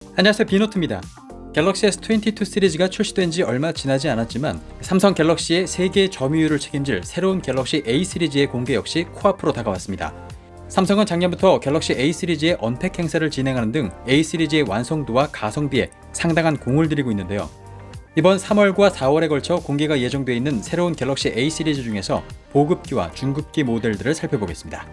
안녕하세요, 비노트입니다. 갤럭시 S22 시리즈가 출시된 지 얼마 지나지 않았지만 삼성 갤럭시의 세계 점유율을 책임질 새로운 갤럭시 A 시리즈의 공개 역시 코앞으로 다가왔습니다. 삼성은 작년부터 갤럭시 A 시리즈의 언팩 행사를 진행하는 등 A 시리즈의 완성도와 가성비에 상당한 공을 들이고 있는데요. 이번 3월과 4월에 걸쳐 공개가 예정되어 있는 새로운 갤럭시 A 시리즈 중에서 보급기와 중급기 모델들을 살펴보겠습니다.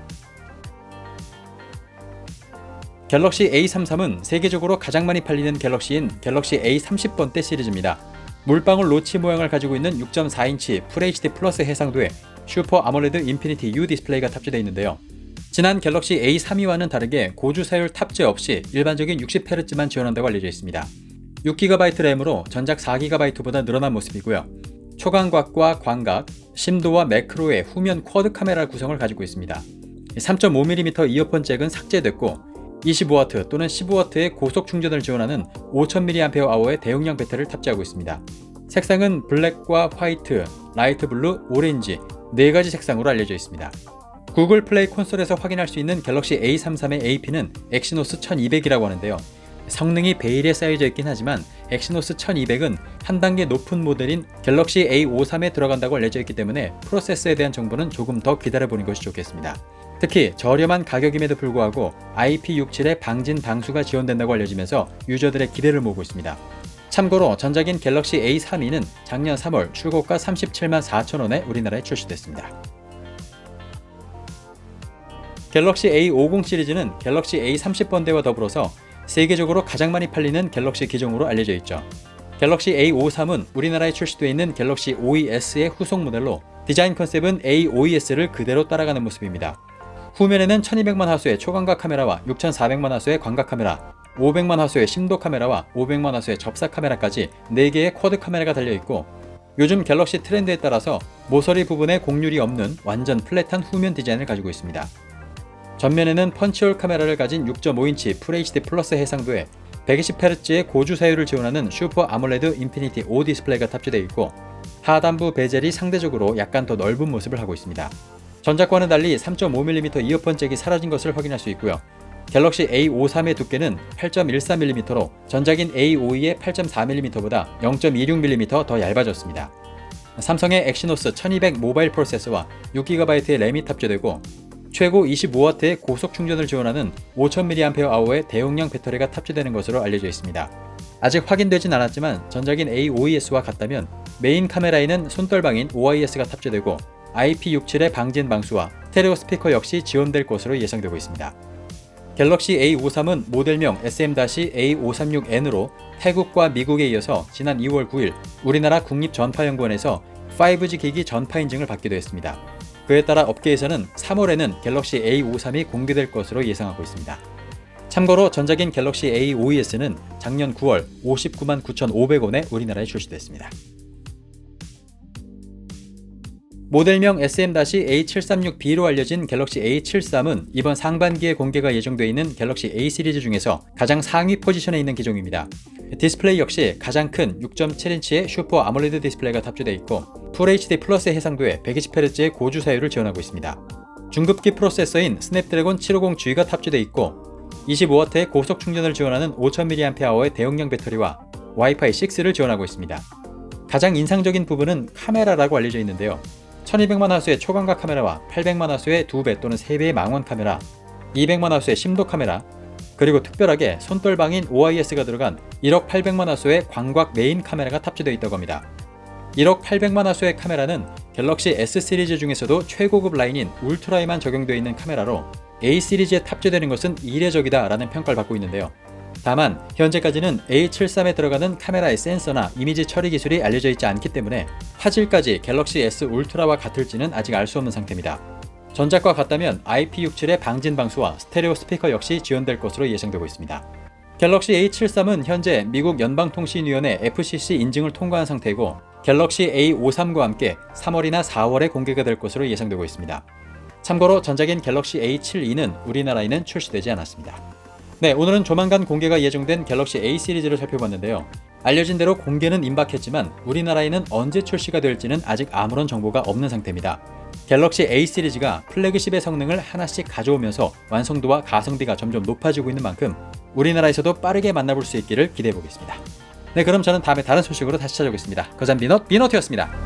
갤럭시 A33은 세계적으로 가장 많이 팔리는 갤럭시인 갤럭시 A30번대 시리즈입니다. 물방울 노치 모양을 가지고 있는 6.4인치 FHD 플러스 해상도의 슈퍼 아몰레드 인피니티 U 디스플레이가 탑재되어 있는데요. 지난 갤럭시 A32와는 다르게 고주 사율 탑재 없이 일반적인 60Hz만 지원한다고 알려져 있습니다. 6GB 램으로 전작 4GB보다 늘어난 모습이고요. 초광각과 광각, 심도와 매크로의 후면 쿼드 카메라 구성을 가지고 있습니다. 3.5mm 이어폰 잭은 삭제됐고 25W 또는 15W의 고속 충전을 지원하는 5000mAh의 대용량 배터리를 탑재하고 있습니다. 색상은 블랙과 화이트, 라이트 블루, 오렌지 4가지 색상으로 알려져 있습니다. 구글 플레이 콘솔에서 확인할 수 있는 갤럭시 A33의 AP는 엑시노스 1200이라고 하는데요. 성능이 베일에 쌓여져 있긴 하지만 엑시노스 1200은 한 단계 높은 모델인 갤럭시 A53에 들어간다고 알려져 있기 때문에 프로세서에 대한 정보는 조금 더 기다려보는 것이 좋겠습니다. 특히 저렴한 가격임에도 불구하고 IP67의 방진 방수가 지원된다고 알려지면서 유저들의 기대를 모으고 있습니다. 참고로 전작인 갤럭시 A32는 작년 3월 출고가 37만 4천원에 우리나라에 출시됐습니다. 갤럭시 A50 시리즈는 갤럭시 A30번대와 더불어서 세계적으로 가장 많이 팔리는 갤럭시 기종으로 알려져 있죠. 갤럭시 A53은 우리나라에 출시되어 있는 갤럭시 OES의 후속 모델로 디자인 컨셉은 A52S를 그대로 따라가는 모습입니다. 후면에는 1200만 화소의 초광각 카메라와 6400만 화소의 광각 카메라, 500만 화소의 심도 카메라와 500만 화소의 접사 카메라까지 4개의 쿼드 카메라가 달려있고 요즘 갤럭시 트렌드에 따라서 모서리 부분에 곡률이 없는 완전 플랫한 후면 디자인을 가지고 있습니다. 전면에는 펀치홀 카메라를 가진 6.5인치 FHD 플러스 해상도에 120Hz의 고주 사율을 지원하는 슈퍼 아몰레드 인피니티 O 디스플레이가 탑재되어 있고 하단부 베젤이 상대적으로 약간 더 넓은 모습을 하고 있습니다. 전작과는 달리 3.5mm 이어폰 잭이 사라진 것을 확인할 수 있고요. 갤럭시 A53의 두께는 8.14mm로 전작인 A52의 8.4mm보다 0.26mm 더 얇아졌습니다. 삼성의 엑시노스 1200 모바일 프로세서와 6GB의 램이 탑재되고 최고 25W의 고속 충전을 지원하는 5000mAh의 대용량 배터리가 탑재되는 것으로 알려져 있습니다. 아직 확인되진 않았지만 전작인 A52S와 같다면 메인 카메라에는 손떨방인 OIS가 탑재되고 IP67의 방진 방수와 스테레오 스피커 역시 지원될 것으로 예상되고 있습니다. 갤럭시 A53은 모델명 SM-A536N으로 태국과 미국에 이어서 지난 2월 9일 우리나라 국립전파연구원에서 5G 기기 전파 인증을 받기도 했습니다. 그에 따라 업계에서는 3월에는 갤럭시 A53이 공개될 것으로 예상하고 있습니다. 참고로 전작인 갤럭시 A52S는 작년 9월 59만 9,500원에 우리나라에 출시됐습니다. 모델명 SM-A736B로 알려진 갤럭시 A73은 이번 상반기에 공개가 예정되어 있는 갤럭시 A 시리즈 중에서 가장 상위 포지션에 있는 기종입니다. 디스플레이 역시 가장 큰 6.7인치의 슈퍼 아몰레드 디스플레이가 탑재되어 있고 FHD 플러스 해상도에 120Hz의 고주 사율을 지원하고 있습니다. 중급기 프로세서인 스냅드래곤 750G가 탑재되어 있고 25W의 고속 충전을 지원하는 5000mAh의 대용량 배터리와 와이파이 6를 지원하고 있습니다. 가장 인상적인 부분은 카메라라고 알려져 있는데요. 1200만 화소의 초광각 카메라와 800만 화소의 2배 또는 3배의 망원 카메라, 200만 화소의 심도 카메라, 그리고 특별하게 손떨방인 OIS가 들어간 1억 800만 화소의 광각 메인 카메라가 탑재되어 있다고 합니다. 1억 800만 화소의 카메라는 갤럭시 S 시리즈 중에서도 최고급 라인인 울트라에만 적용되어 있는 카메라로 A 시리즈에 탑재되는 것은 이례적이다 라는 평가를 받고 있는데요. 다만 현재까지는 A73에 들어가는 카메라의 센서나 이미지 처리 기술이 알려져 있지 않기 때문에 화질까지 갤럭시 S 울트라와 같을지는 아직 알 수 없는 상태입니다. 전작과 같다면 IP67의 방진 방수와 스테레오 스피커 역시 지원될 것으로 예상되고 있습니다. 갤럭시 A73은 현재 미국 연방통신위원회 FCC 인증을 통과한 상태이고 갤럭시 A53과 함께 3월이나 4월에 공개가 될 것으로 예상되고 있습니다. 참고로 전작인 갤럭시 A72는 우리나라에는 출시되지 않았습니다. 네, 오늘은 조만간 공개가 예정된 갤럭시 A 시리즈를 살펴봤는데요. 알려진 대로 공개는 임박했지만 우리나라에는 언제 출시가 될지는 아직 아무런 정보가 없는 상태입니다. 갤럭시 A 시리즈가 플래그십의 성능을 하나씩 가져오면서 완성도와 가성비가 점점 높아지고 있는 만큼 우리나라에서도 빠르게 만나볼 수 있기를 기대해 보겠습니다. 네, 그럼 저는 다음에 다른 소식으로 다시 찾아오겠습니다. 거잔 비너트였습니다.